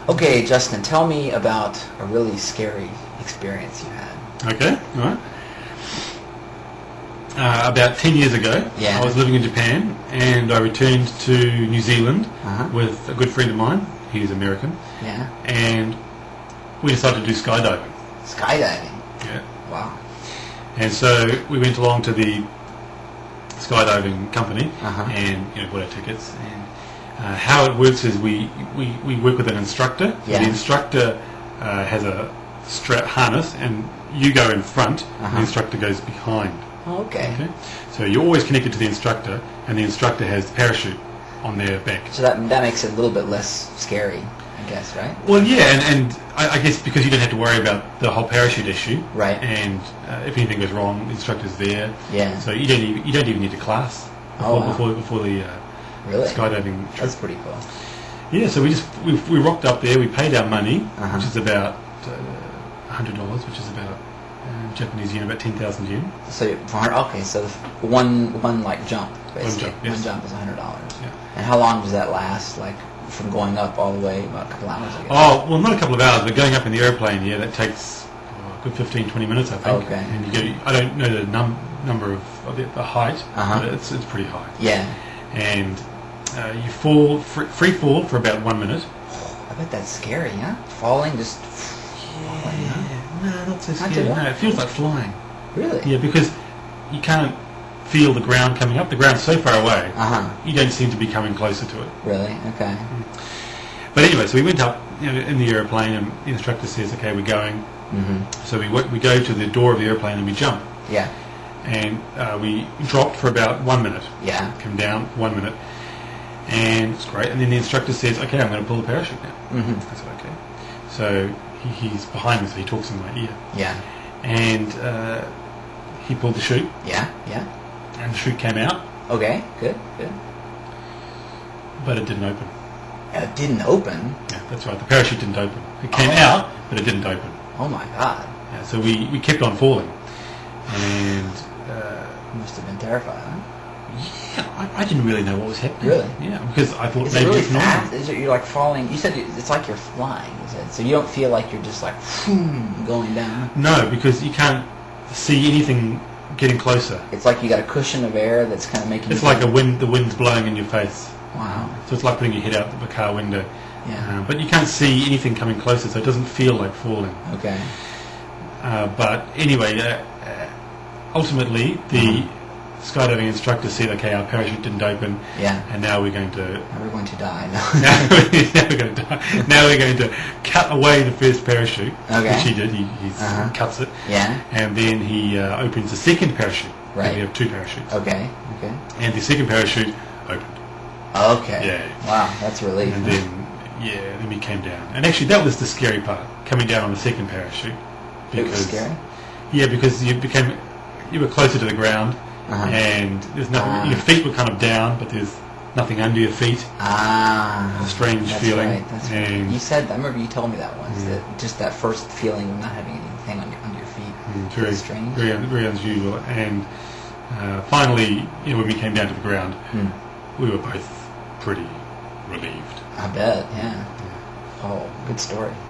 Okay, Justin, tell me about a really scary experience you had. Okay, all right. About 10 years ago, Yeah. I was living in Japan, and I returned to New Zealand Uh-huh. with a good friend of mine. He's American, Yeah. and we decided to do skydiving. Skydiving. Yeah. Wow. And so we went along to the skydiving company Uh-huh. and bought our tickets. And how it works is we work with an instructor. Yeah. The instructor has a strap harness, and you go in front, and Uh-huh. the instructor goes behind. Okay. Okay? So you're always connected to the instructor, and the instructor has the parachute on their back. So that makes it a little bit less scary, I guess, right? Well, yeah, and I guess because you don't have to worry about the whole parachute issue, Right. And if anything goes wrong, the instructor's there. Yeah. So you don't even need to class Oh, wow. before the Really? skydiving trip. That's pretty cool. Yeah, so we rocked up there. We paid our money, Uh-huh. which is about $100, which is about Japanese yen, about 10,000 yen. So okay, so one like jump, basically. jump, yes. One jump is $100. Yeah. And how long does that last? Like from going up all the way, about a couple hours, I guess. Oh, well, not a couple of hours, but going up in the airplane, yeah, that takes a good 15, 20 minutes, I think. Okay. And I don't know the number of the height, Uh-huh. but it's pretty high. Yeah. And you fall, free fall for about 1 minute. I bet that's scary, huh? Falling, just falling, huh? No, not so Not scary. too No, bad. it feels like flying. Really? Yeah, because you can't feel the ground coming up. The ground's so far away, Uh-huh. you don't seem to be coming closer to it. Really? Okay. But anyway, so we went up in the airplane, and the instructor says, okay, we're going. Mm-hmm. So we go to the door of the airplane and we jump. Yeah. And we dropped for about 1 minute. Yeah. Come down 1 minute. And it's great. And then the instructor says, okay, I'm going to pull the parachute now. Mm-hmm. I said, okay. So he's behind me, so he talks in my ear. Yeah. And he pulled the chute, Yeah. Yeah. and the chute came out, Okay. Good. Good. but it didn't open. It didn't open. Yeah, that's right. The parachute didn't open. It came out, but it didn't open. Oh my God. Yeah, so we kept on falling. And You must have been terrified, huh? yeah, I didn't really know what was happening. Really? Yeah, because I thought Is it maybe really it's normal. fast? Is it you're like falling? You said it's like you're flying. You said so you don't feel like you're just like going down. No, because you can't see anything getting closer. It's like you got a cushion of air that's kind of making. It's you like the wind's blowing in your face. Wow. So it's like putting your head out the car window. Yeah. But you can't see anything coming closer, so it doesn't feel like falling. Okay. But anyway, ultimately the skydiving instructor said, okay, our parachute didn't open, Yeah. and now we're going to Now we're going to die. now we're going to die. Now we're going to cut away the first parachute, Okay. which he did. He Uh-huh. cuts it, Yeah. and then he opens the second parachute. Right. We have two parachutes, Okay. Okay. and the second parachute opened. Okay. Yeah. Wow, that's a relief. And huh? then we came down. And actually, that was the scary part, coming down on the second parachute. It was scary. Yeah, because you were closer to the ground, Uh-huh. and there's nothing. Ah. Your feet were kind of down, but there's nothing under your feet. Ah. A strange that's feeling. Right, that's right. And You said. I remember you told me that once. Mm. That just that first feeling of not having anything under your feet. It's very It's strange. very unusual. And finally, when we came down to the ground, Hmm. we were both pretty relieved. I bet. Yeah. Oh, good story.